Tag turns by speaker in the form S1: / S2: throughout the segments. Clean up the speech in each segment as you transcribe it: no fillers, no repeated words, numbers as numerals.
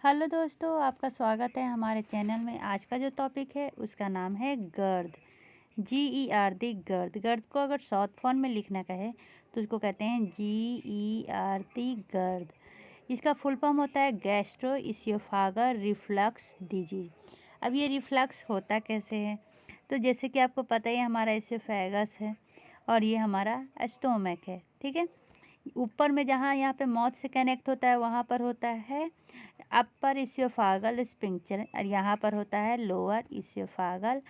S1: Hello दोस्तों, आपका स्वागत है हमारे चैनल में। आज का जो टॉपिक है उसका नाम है गर्द। GERD गर्द। गर्द को अगर शॉर्ट फॉर्म में लिखना कहे तो उसको कहते हैं GERD गर्द। इसका फुल फॉर्म होता है गैस्ट्रो इसोफागल रिफ्लक्स डिजीज। अब ये रिफ्लक्स होता कैसे है? तो जैसे कि आपको पता ही है, हमारा इसोफेगस है और ये हमारा स्टोमक है, ठीक है। ऊपर में जहाँ यहाँ पे माउथ से कनेक्ट होता है वहाँ पर होता है अपर इसोफागल स्पिंक्चर और यहाँ पर होता है लोअर इसोफागल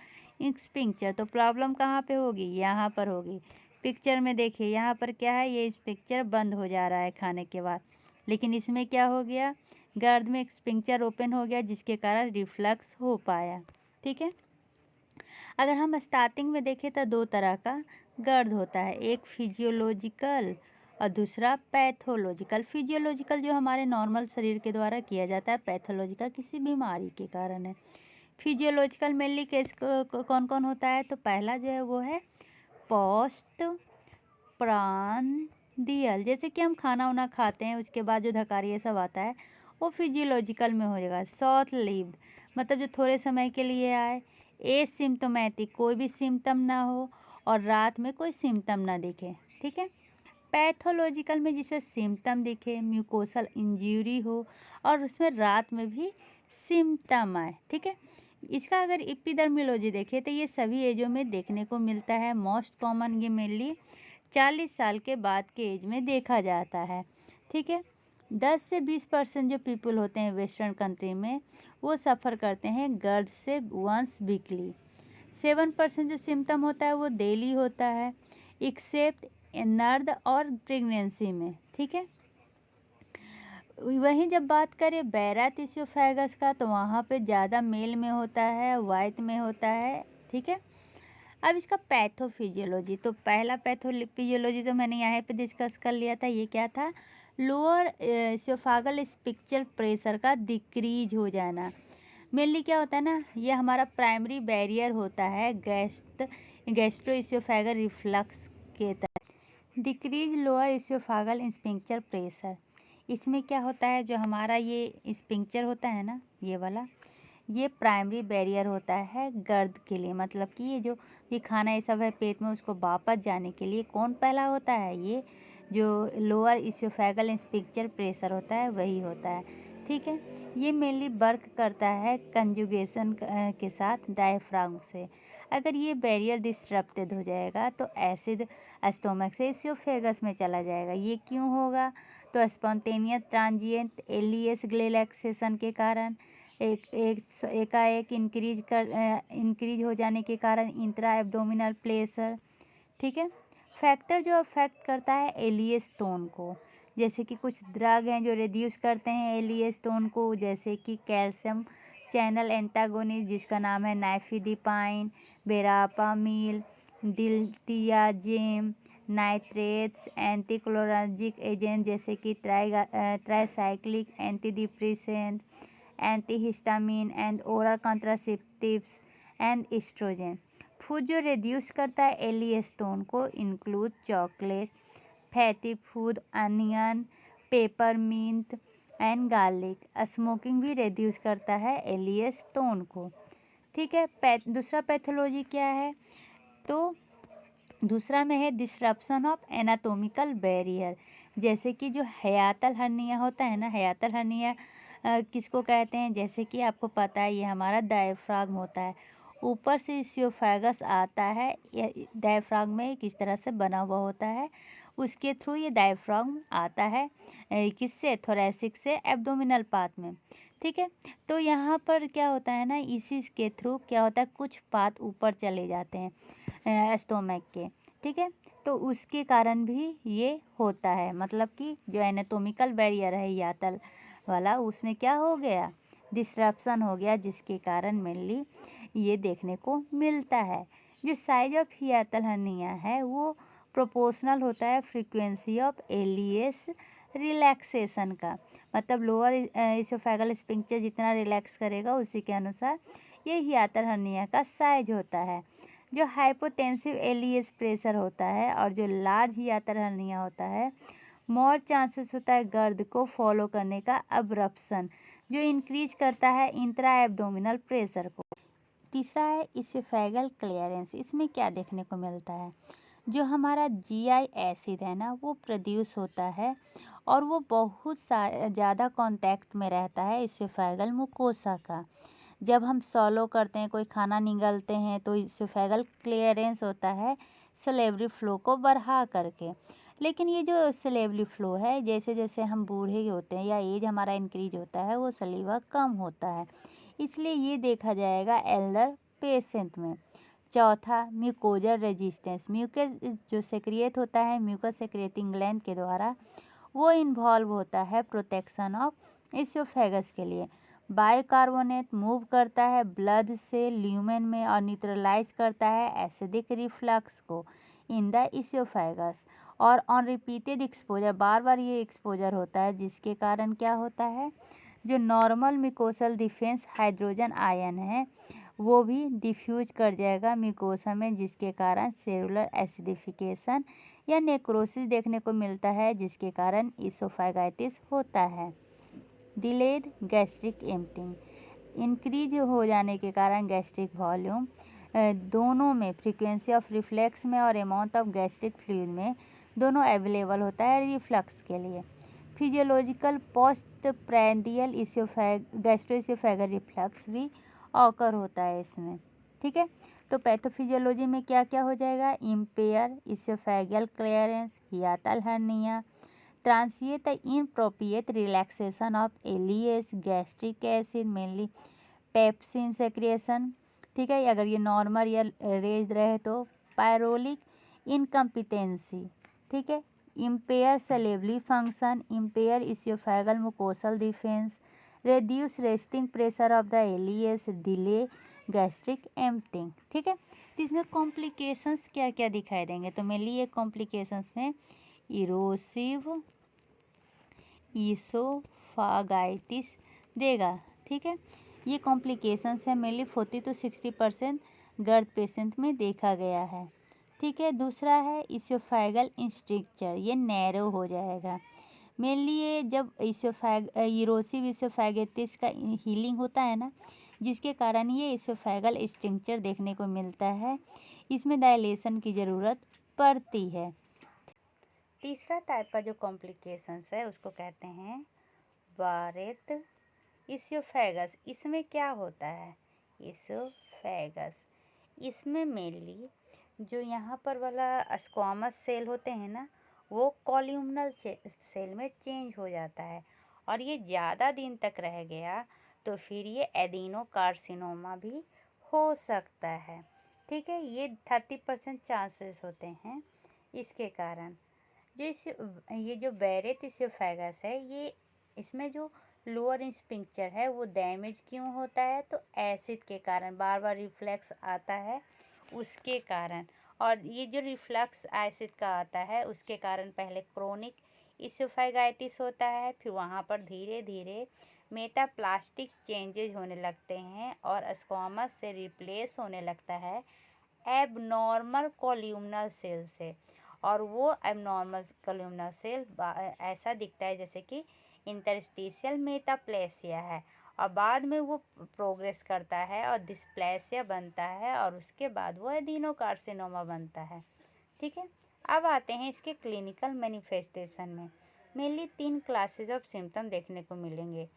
S1: स्पिंक्चर। तो प्रॉब्लम कहाँ पे होगी? यहाँ पर होगी। पिक्चर में देखिए, यहाँ पर क्या है, ये स्पिंक्चर बंद हो जा रहा है खाने के बाद, लेकिन इसमें क्या हो गया, गर्द में स्पिंक्चर ओपन हो गया जिसके कारण रिफ्लक्स हो पाया, ठीक है। अगर हम स्टार्टिंग में देखें तो दो तरह का गर्द होता है, एक फिजियोलॉजिकल और दूसरा पैथोलॉजिकल। फिजियोलॉजिकल जो हमारे नॉर्मल शरीर के द्वारा किया जाता है, पैथोलॉजिकल किसी बीमारी के कारण है। फिजियोलॉजिकल मेनली केस कौन कौन होता है? तो पहला जो है वो है पोस्ट प्रांडियल, जैसे कि हम खाना वाना खाते हैं उसके बाद जो धकारी ये सब आता है वो फिजियोलॉजिकल में हो जाएगा। शॉर्ट लिव्ड मतलब जो थोड़े समय के लिए आए, एसिम्टोमेटिक कोई भी सिम्टम ना हो और रात में कोई सिम्टम ना दिखे, ठीक है। पैथोलॉजिकल में जिसमें सिम्टम दिखे, म्यूकोसल इंजरी हो और उसमें रात में भी सिम्टम आए, ठीक है। इसका अगर एपिडर्मियोलॉजी देखें तो ये सभी एजों में देखने को मिलता है। मोस्ट कॉमन ये मेनली 40 साल के बाद के एज में देखा जाता है, ठीक है। 10 से 20% जो पीपल होते हैं वेस्टर्न कंट्री में वो सफ़र करते हैं गर्द से वंस वीकली। 7% जो सिम्टम होता है वो डेली होता है, एक्सेप्ट नर्द और प्रेगनेंसी में, ठीक है। वहीं जब बात करें बैरात इसोफेगस का तो वहाँ पे ज़्यादा मेल में होता है, वाइट में होता है, ठीक है। अब इसका पैथोफिजियोलॉजी, तो पहला पैथोफिजियोलॉजी तो मैंने यहाँ पे डिस्कस कर लिया था। ये क्या था? लोअर इसोफेगल स्पिक्चर प्रेशर का डिक्रीज हो जाना। मेनली क्या होता है ना, ये हमारा प्राइमरी बैरियर होता है गैस्ट्रो इसोफेगल रिफ्लक्स के तहत। Decrease lower oesophageal sphincter pressure, इसमें क्या होता है, जो हमारा ये स्पिंक्चर होता है ना, ये वाला, ये प्राइमरी बैरियर होता है गर्द के लिए। मतलब कि ये जो भी खाना ये सब है पेट में, उसको वापस जाने के लिए कौन पहला होता है? ये जो लोअर इसोफेगल स्पिंक्चर प्रेशर होता है वही होता है, ठीक है। ये मेनली वर्क करता है कंजुगेशन के साथ डायफ्राम से। अगर ये बैरियर डिस्टरप्टेड हो जाएगा तो एसिड स्टोमक से इसोफेगस में चला जाएगा। ये क्यों होगा? तो स्पॉन्टेनियस ट्रांजिएंट एलियस रिलैक्सेशन के कारण, एकाएक इंक्रीज हो जाने के कारण इंट्रा एब्डोमिनल प्रेशर, ठीक है। फैक्टर जो अफेक्ट करता है एलियस टोन को, जैसे कि कुछ ड्रग हैं जो रिड्यूस करते हैं एलियस टोन को, जैसे कि कैल्शियम चैनल एंटागोनिस्ट जिसका नाम है nifedipine, verapamil, diltiazem, nitrates, anticholinergic agent जैसे कि tricyclic antidepressant, antihistamine and oral contraceptives and oestrogen. Food जो रिड्यूस करता है एलियस टोन को include chocolate, fatty food, onion, peppermint and garlic. Smoking भी रिड्यूस करता है एलियस टोन को, ठीक है। दूसरा पैथोलॉजी क्या है? तो दूसरा में है डिस्रप्शन ऑफ एनाटोमिकल बैरियर, जैसे कि जो हयातल हर्निया होता है ना, हयातल हर्निया किसको कहते हैं? जैसे कि आपको पता है ये हमारा डायफ्राम होता है, ऊपर से इसोफेगस आता है, डायफ्राम में किस तरह से बना हुआ होता है, उसके थ्रू ये डायफ्राम आता है किससे? थोरैसिक से एब्डोमिनल पार्ट में, ठीक है। तो यहाँ पर क्या होता है ना, इसी के थ्रू क्या होता है, कुछ पार्ट ऊपर चले जाते हैं स्टोमक के, ठीक है। तो उसके कारण भी ये होता है, मतलब कि जो एनाटोमिकल बैरियर है यातल वाला, उसमें क्या हो गया, डिस्ट्रप्शन हो गया, जिसके कारण मेनली ये देखने को मिलता है। जो साइज ऑफ हियातल हर्निया है वो प्रोपोर्शनल होता है फ्रीक्वेंसी ऑफ एलियस रिलैक्सेशन का। मतलब लोअर इसोफेगल स्पिंक्चर जितना रिलैक्स करेगा उसी के अनुसार ये हियातल हर्निया का साइज होता है। जो हाइपोटेंसिव एलियस प्रेशर होता है और जो लार्ज हियातल हर्निया होता है, मोर चांसेस होता है गर्द को फॉलो करने का अब्रप्शन, जो इंक्रीज करता है इंट्रा एब्डोमिनल प्रेशर को। तीसरा है इसोफेगल क्लियरेंस। इसमें क्या देखने को मिलता है, जो हमारा जीआई एसिड है ना वो प्रोड्यूस होता है और वो बहुत ज़्यादा कांटेक्ट में रहता है इसोफेगल मुकोसा का। जब हम सॉलो करते हैं, कोई खाना निगलते हैं, तो इसोफेगल क्लियरेंस होता है सलेवरी फ्लो को बढ़ा करके। लेकिन ये जो सलेवरी फ्लो है, जैसे जैसे हम बूढ़े होते हैं या एज हमारा इंक्रीज होता है, वो सलीवा कम होता है, इसलिए ये देखा जाएगा एल्डर पेशेंट में। चौथा, म्यूकोजल रेजिस्टेंस। म्यूकस जो सेक्रिएट होता है म्यूकस सेक्रेटिंग ग्लैंड के द्वारा, वो इन्वॉल्व होता है प्रोटेक्शन ऑफ इसोफेगस के लिए। बाइकार्बोनेट मूव करता है ब्लड से ल्यूमेन में और न्यूट्रलाइज करता है एसिडिक रिफ्लक्स को इन द इसोफेगस। और ऑन रिपीटेड एक्सपोजर, बार बार ये एक्सपोजर होता है, जिसके कारण क्या होता है, जो normal mucosal defence hydrogen ion है वो भी डिफ्यूज कर जाएगा म्यूकोसा में, जिसके कारण सेलुलर एसिडिफिकेशन या नेक्रोसिस देखने को मिलता है, जिसके कारण इसोफेगाइटिस होता है। डिलेड गैस्ट्रिक एम्पटिंग, इंक्रीज हो जाने के कारण गैस्ट्रिक वॉल्यूम दोनों में, फ्रीक्वेंसी ऑफ रिफ्लेक्स में और अमाउंट ऑफ गैस्ट्रिक फ्लूइड में दोनों अवेलेबल होता है रिफ्लक्स के लिए। Physiological post prandial gastroesophageal reflux भी ऑकर होता है इसमें। ठीक है, तो पैथोफिजियोलॉजी में क्या क्या हो जाएगा, impair oesophageal clearance, hiatal hernia, transient inappropriate relaxation of LES, gastric acid mainly pepsin secretion. ठीक है, अगर ये नॉर्मल या रेज रहे तो पायरोलिक इनकम्पिटेंसी। ठीक है, impair salivary function, impair oesophageal mucosal defence, reduce resting pressure of the LES, delay gastric emptying. ठीक है, तो इसमें कॉम्प्लिकेशंस क्या क्या दिखाई देंगे, तो मेनली ये कॉम्प्लिकेशंस में इरोसिव इसोफागाइटिस देगा। ठीक है, ये कॉम्प्लिकेशंस है मेनली 40 to 60% गर्द पेशेंट में देखा गया है। ठीक है, दूसरा है इसोफेगल स्ट्रक्चर, ये नैरो हो जाएगा मेनली। ये जब इरोसिव इसोफेगाइटिस का हीलिंग होता है ना, जिसके कारण ये इसोफेगल स्ट्रक्चर देखने को मिलता है, इसमें डायलेशन की ज़रूरत पड़ती है। तीसरा टाइप का जो कॉम्प्लिकेशंस है उसको कहते हैं बारेट इसोफेगस। इसमें क्या होता है, इसोफेगस इसमें मेनली जो यहाँ पर वाला स्क्वामस सेल होते हैं ना, वो कॉल्यूमनल सेल में चेंज हो जाता है, और ये ज़्यादा दिन तक रह गया तो फिर ये एडिनोकार्सिनोमा भी हो सकता है। ठीक है, ये 30% चांसेस होते हैं इसके कारण। ये जो बैरेट इसोफेगस है, ये इसमें जो लोअर स्फिंक्टर है वो डैमेज क्यों होता है, तो एसिड के कारण, बार बार रिफ्लक्स आता है उसके कारण। और ये जो रिफ्लक्स एसिड का आता है उसके कारण पहले क्रोनिक इसोफेगाइटिस होता है, फिर वहाँ पर धीरे धीरे मेटाप्लास्टिक चेंजेज होने लगते हैं और स्क्वामस से रिप्लेस होने लगता है एबनॉर्मल कॉल्यूमनल सेल से। और वो एबनॉर्मल कॉल्यूमनल सेल ऐसा दिखता है जैसे कि इंटरस्टिशियल मेटाप्लेसिया है, और बाद में वो प्रोग्रेस करता है और डिस्प्लेसिया बनता है, और उसके बाद वो एडिनोकार्सिनोमा बनता है। ठीक है, अब आते हैं इसके क्लिनिकल मैनिफेस्टेशन में। मेनली 3 क्लासेज ऑफ सिम्टम देखने को मिलेंगे।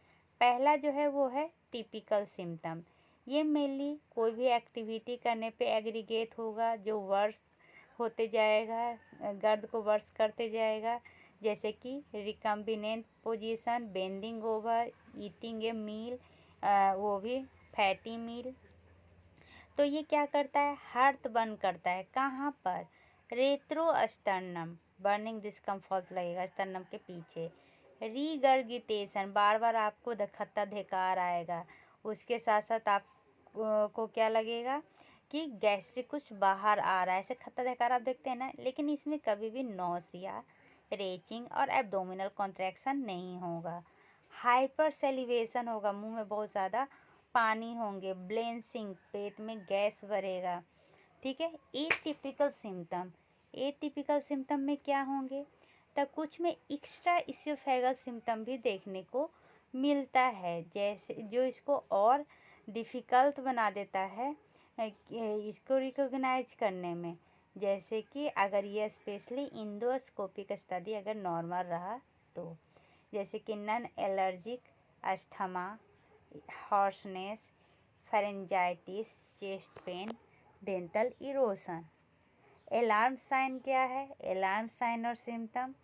S1: पहला जो है वो है टिपिकल सिम्टम। ये मेनली कोई भी एक्टिविटी करने पे एग्रीगेट होगा, जो वर्स होते जाएगा, गर्द को वर्स करते जाएगा, जैसे कि recumbent position, bending over, eating a meal, वो भी फैटी मील। तो ये क्या करता है, हार्ट बर्न करता है, कहाँ पर, रेट्रोस्टर्नम, बर्निंग डिस्कम्फर्ट लगेगा स्टर्नम के पीछे। रीगर्गिटेशन, बार बार आपको खत्ता धिकार आएगा, उसके साथ साथ आप को क्या लगेगा कि गैस्ट्रिक कुछ बाहर आ रहा है, ऐसे खत्ता धिकार आप देखते हैं ना, लेकिन इसमें कभी भी नौसिया, रेचिंग और एब्डोमिनल कॉन्ट्रैक्शन नहीं होगा। हाइपर सेलिवेशन होगा, मुंह में बहुत ज़्यादा पानी होंगे, ब्लेंसिंग, पेट में गैस भरेगा। ठीक है, एटिपिकल सिम्टम, एटिपिकल सिम्टम में क्या होंगे, तब कुछ में एक्स्ट्रा इसोफेगल सिम्टम भी देखने को मिलता है, जैसे जो इसको और डिफ़िकल्ट बना देता है इसको रिकॉग्नाइज करने में। जैसे कि अगर ये स्पेशली इंडोस्कोपिक स्टडी अगर नॉर्मल रहा तो, जैसे कि non allergic asthma, hoarseness, pharyngitis, chest pain, dental erosion. Alarm sign क्या है? अलार्म साइन और सिम्टम,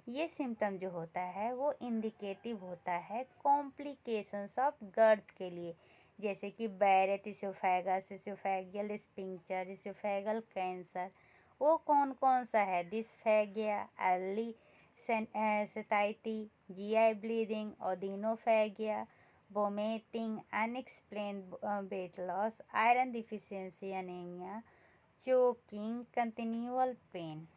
S1: ये सिम्टम जो होता है वो इंडिकेटिव होता है कॉम्प्लिकेशंस ऑफ गर्थ के लिए, जैसे कि Barrett oesophagus, oesophageal sphincter, oesophageal cancer. वो कौन कौन सा है? Dysphagia, early satiety, GI bleeding, odynophagia, vomiting, unexplained weight loss, iron deficiency anaemia, choking, continual pain.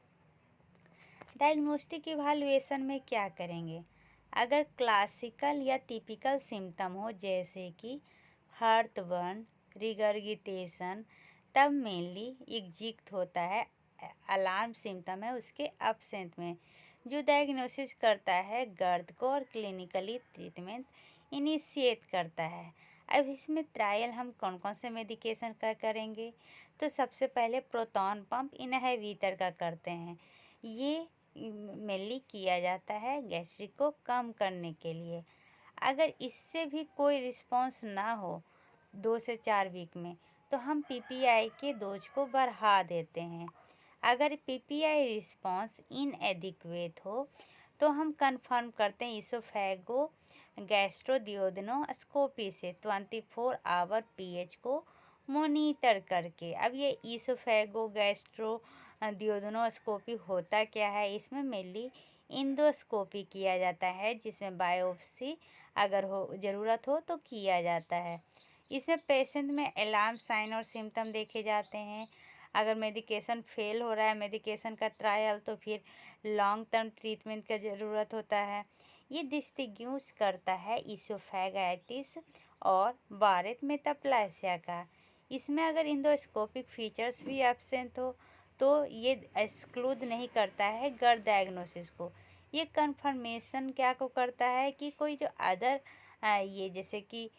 S1: Diagnostic evaluation में क्या करेंगे? अगर क्लासिकल या टिपिकल सिम्टम हो जैसे कि हार्टबर्न, रिगर्गिटेशन, तब मेनली एग्जिट होता है। अलार्म सिम्टम है उसके एब्सेंट में, जो डायग्नोसिस करता है गर्द को और क्लिनिकली ट्रीटमेंट इनिशिएट करता है। अब इसमें ट्रायल हम कौन कौन से मेडिकेशन का करेंगे? तो सबसे पहले प्रोटॉन पंप इनहिबिटर का करते हैं। ये मेनली किया जाता है गैस्ट्रिक को कम करने के लिए। अगर इससे भी कोई रिस्पांस ना हो 2 से 4 वीक में, तो हम पीपीआई के डोज को बढ़ा देते हैं। अगर पीपीआई रिस्पांस इनएडिक्वेट हो तो हम कंफर्म करते हैं इसोफेगो गैस्ट्रोडियोडनोस्कोपी से 24 आवर पीएच को मॉनिटर करके। अब ये इसोफेगो गैस्ट्रोडियोडनोस्कोपी होता क्या है? इसमें मेनली इंडोस्कोपी किया जाता है, जिसमें बायोप्सी अगर हो ज़रूरत हो तो किया जाता है। इसमें पेशेंट में अलार्म साइन और सिम्टम देखे जाते हैं। अगर मेडिकेशन फेल हो रहा है मेडिकेशन का ट्रायल, तो फिर लॉन्ग टर्म ट्रीटमेंट का ज़रूरत होता है। ये डिस्टिंग्विश करता है इसोफेगाइटिस और बारेट मेटाप्लेसिया का। इसमें अगर इंडोस्कोपिक फीचर्स भी एब्सेंट हो तो ये एक्सक्लूड नहीं करता है गर्द डायग्नोसिस को। ये कंफर्मेशन क्या को करता है कि कोई जो अदर ये जैसे कि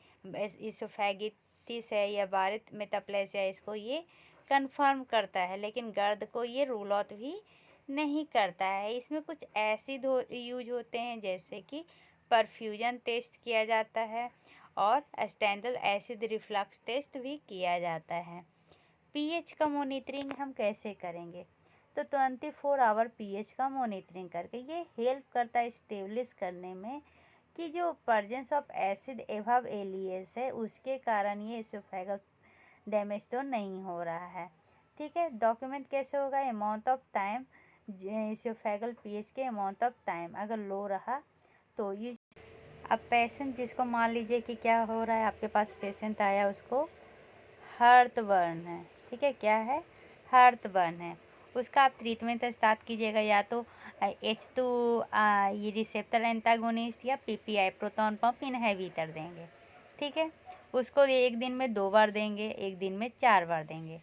S1: इसोफेगिटिस है या बारेट मेटाप्लेसिया, इसको ये कंफर्म करता है, लेकिन गर्द को ये रूल आउट भी नहीं करता है। इसमें कुछ एसिड यूज होते हैं, जैसे कि परफ्यूजन टेस्ट किया जाता है और स्टैंडर्ड एसिड रिफ्लक्स टेस्ट भी किया जाता है। पीएच का मॉनिटरिंग हम कैसे करेंगे? तो 24 आवर पीएच का मॉनिटरिंग करके ये हेल्प करता है इस्टेब्लिश करने में कि जो presence of acid above LES है उसके कारण ये इसोफेगस डैमेज तो नहीं हो रहा है। ठीक है, डॉक्यूमेंट कैसे होगा? Amount of time, oesophageal pH के अमाउंट ऑफ टाइम अगर लो रहा तो ये। अब पेशेंट जिसको मान लीजिए कि क्या हो रहा है, आपके पास पेशेंट आया, उसको हार्ट बर्न है। ठीक है, क्या है? हार्ट बर्न है। उसका आप ट्रीटमेंट स्टार्ट कीजिएगा या तो H2 ये रिसेप्टर एंटागोनिस्ट या पीपीआई प्रोटॉन पंप इनहिबिटर देंगे। ठीक है, उसको एक दिन में 2 बार देंगे, एक दिन में 4 बार देंगे।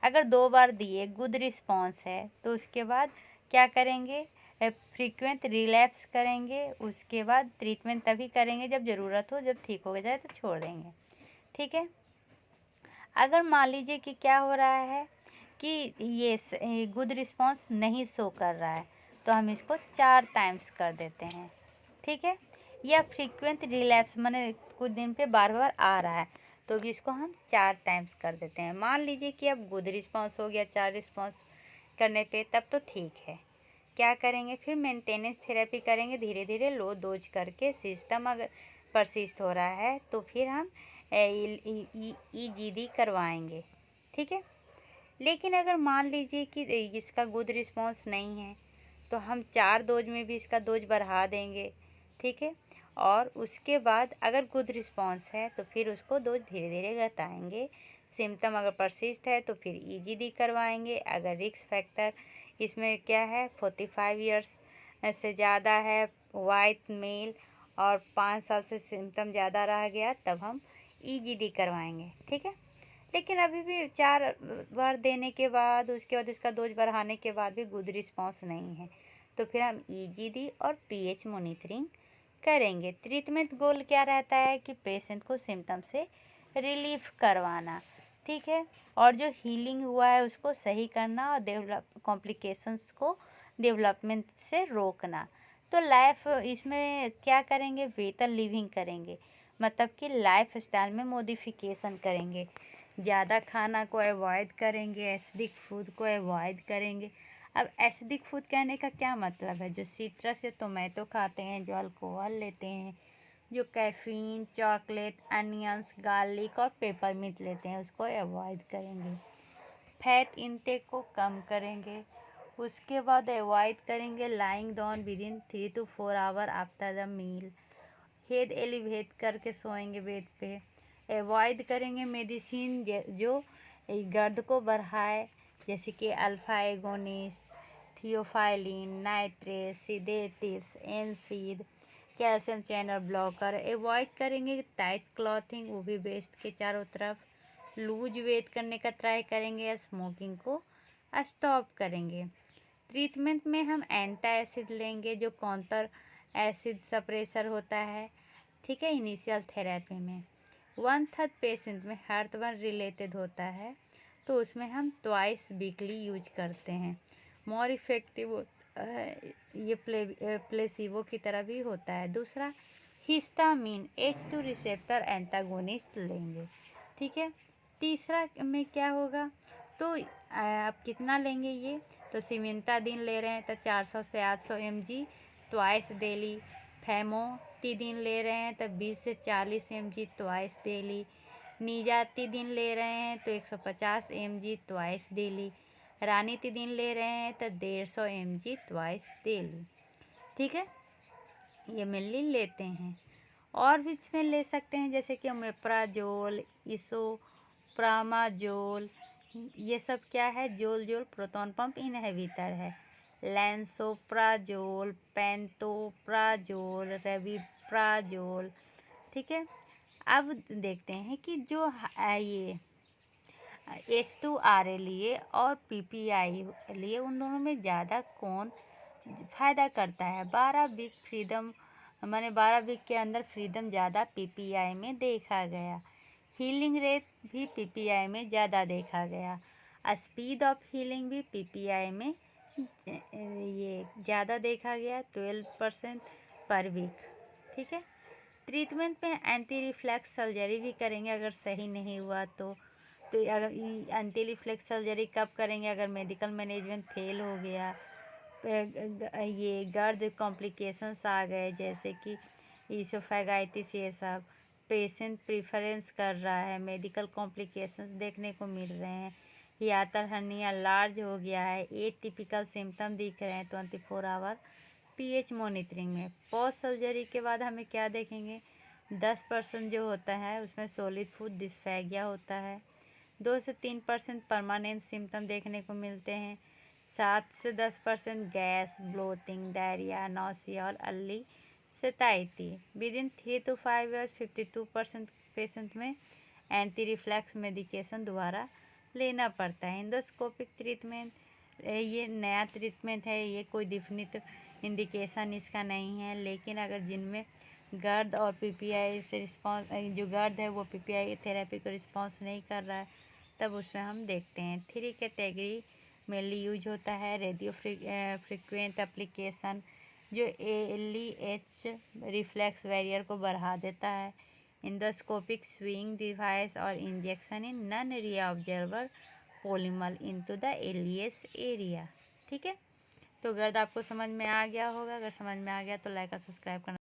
S1: अगर 2 बार दिए, गुड रिस्पॉन्स है, तो उसके बाद क्या करेंगे? फ्रीक्वेंट रिलैप्स करेंगे। उसके बाद ट्रीटमेंट तभी करेंगे जब ज़रूरत हो, जब ठीक हो जाए तो छोड़ देंगे। ठीक है, अगर मान लीजिए कि क्या हो रहा है कि ये गुड रिस्पॉन्स नहीं शो कर रहा है, तो हम इसको 4 टाइम्स कर देते हैं। ठीक है, या फ्रीक्वेंट रिलैप्स माने कुछ दिन पे बार बार आ रहा है, तो भी इसको हम 4 टाइम्स कर देते हैं। मान लीजिए कि अब गुड रिस्पॉन्स हो गया 4 रिस्पॉन्स करने पे, तब तो ठीक है। क्या करेंगे फिर? मेंटेनेंस थेरेपी करेंगे, धीरे धीरे लो डोज करके। सिस्टम अगर परसिस्ट हो रहा है तो फिर हम ईजीडी करवाएंगे। ठीक है, लेकिन अगर मान लीजिए कि इसका गुड रिस्पॉन्स नहीं है, तो हम 4 डोज में भी इसका डोज बढ़ा देंगे। ठीक है, और उसके बाद अगर गुड रिस्पॉन्स है तो फिर उसको डोज धीरे धीरे घटाएंगे। सिम्टम अगर परसिस्ट है तो फिर ईजीडी करवाएंगे। अगर रिस्क फैक्टर इसमें क्या है, 45 ईयर्स से ज़्यादा है, वाइट मेल और 5 साल से सिम्टम ज़्यादा रह गया, तब हम ईजीडी करवाएंगे। ठीक है, लेकिन अभी भी 4 बार देने के बाद, उसके बाद उसका डोज बढ़ाने के बाद भी गुड रिस्पॉन्स नहीं है, तो फिर हम ईजीडी और पीएच मॉनिटरिंग करेंगे। ट्रीटमेंट गोल क्या रहता है कि पेशेंट को सिम्टम से रिलीफ करवाना, ठीक है, और जो हीलिंग हुआ है उसको सही करना और कॉम्प्लिकेशंस को डेवलपमेंट से रोकना। तो लाइफ इसमें क्या करेंगे, बेहतर लिविंग करेंगे, मतलब कि लाइफ स्टाइल में मॉडिफिकेशन करेंगे, ज़्यादा खाना को अवॉइड करेंगे, एसिडिक फूड को अवॉइड करेंगे। अब एसिडिक फूड कहने का क्या मतलब है, जो सिट्रस या टोमेटो खाते हैं, जो अल्कोहल लेते हैं, जो कैफीन, चॉकलेट, अनियंस, गार्लिक और पेपरमिंट लेते हैं, उसको अवॉइड करेंगे। फैट इंटेक को कम करेंगे। उसके बाद अवॉइड करेंगे lying down within 3 to 4 hour after the meal. Head elevate करके सोएंगे बेड पे। अवॉइड करेंगे मेडिसिन जो गर्द को बढ़ाए, जैसे कि alpha agonist, theophylline, nitrate, sedatives, NSAID, calcium channel blocker. Avoid करेंगे टाइट क्लॉथिंग, वो भी वेस्ट के चारों तरफ। लूज वेट करने का ट्राई करेंगे या स्मोकिंग को स्टॉप करेंगे। ट्रीटमेंट में हम एंटा एसिड लेंगे, जो काउंटर एसिड सप्रेसर होता है, ठीक है, इनिशियल थेरेपी में। 1/3 पेशेंट में हार्टबर्न रिलेटेड होता है, तो उसमें हम ट्वाइस वीकली यूज करते हैं। मोर इफेक्टिव ये प्लेसिबो की तरह भी होता है। दूसरा, हिस्टामिन H2 रिसेप्टर एंटागोनिस्ट लेंगे, ठीक है। तीसरा में क्या होगा, तो आप कितना लेंगे ये, तो सिमेंटाडिन ले रहे हैं तो 400 से 800 mg ट्वाइस डेली। फेमोटिडिन ले रहे हैं तो 20 से 40 mg ट्वाइस डेली। निजातिडिन ले रहे हैं तो 150 mg ट्वाइस डेली। रानिटिडिन ले रहे हैं तो 150 mg ट्वाइस डेली, ठीक है, ये मिली लेते हैं। और भी इसमें ले सकते हैं, जैसे कि ओमेप्राजोल, इसोप्रामाजोल, ये सब क्या है, जोल प्रोटॉन पंप इनहिबिटर है। लैंसोप्राजोल, पेंटोप्राजोल, रेविप्राजोल, ठीक है। अब देखते हैं कि जो ये H2RA लिए और PPI लिए, उन दोनों में ज़्यादा कौन फ़ायदा करता है। 12 वीक फ्रीडम, मैंने 12 वीक के अंदर फ्रीडम ज़्यादा PPI में देखा गया। हीलिंग रेट भी PPI में ज़्यादा देखा गया। स्पीड ऑफ हीलिंग भी PPI में ये ज़्यादा देखा गया, 12% पर वीक, ठीक है। ट्रीटमेंट में एंटी रिफ्लेक्स सर्जरी भी करेंगे अगर सही नहीं हुआ तो अगर एंटी रिफ्लेक्स सर्जरी कब करेंगे, अगर मेडिकल मैनेजमेंट फेल हो गया, ये गर्द कॉम्प्लिकेशंस आ गए, जैसे कि ईसोफेगाइटिस, ये सब पेशेंट प्रेफरेंस कर रहा है, मेडिकल कॉम्प्लिकेशंस देखने को मिल रहे हैं, हियाटर हर्निया लार्ज हो गया है, एटिपिकल सिम्टम दिख रहे हैं 24 आवर पीएच मॉनिटरिंग में। पोस्ट सर्जरी के बाद हमें क्या देखेंगे, 10% जो होता है उसमें सॉलिड फूड डिस्फेगिया होता है, 2 से 3% परमानेंट सिम्टम देखने को मिलते हैं, 7 से 10% गैस, ब्लोटिंग, डायरिया, नौसिया और early satiety. Within 3 to 5 years 52% patient में एंटी रिफ्लेक्स मेडिकेशन दोबारा लेना पड़ता है। एंडोस्कोपिक ट्रीटमेंट, ये नया ट्रीटमेंट है, ये कोई डिफिनिट इंडिकेशन इसका नहीं है, लेकिन अगर जिनमें गर्द और पीपीआई से रिस्पॉन्स, जो गर्द है वो पीपीआई थेरेपी को रिस्पॉन्स नहीं कर रहा है, तब उसमें हम देखते हैं। 3 कैटेगरी मेनली यूज होता है। रेडियो फ्रिक्वेंट एप्लीकेशन, जो एलईएच रिफ्लेक्स बैरियर को बढ़ा देता है। इंडोस्कोपिक स्विंग डिवाइस और injection in non reabsorbable polymer into the LES area, ठीक है। तो गर्द आपको समझ में आ गया होगा, अगर समझ में आ गया तो लाइक और सब्सक्राइब करना।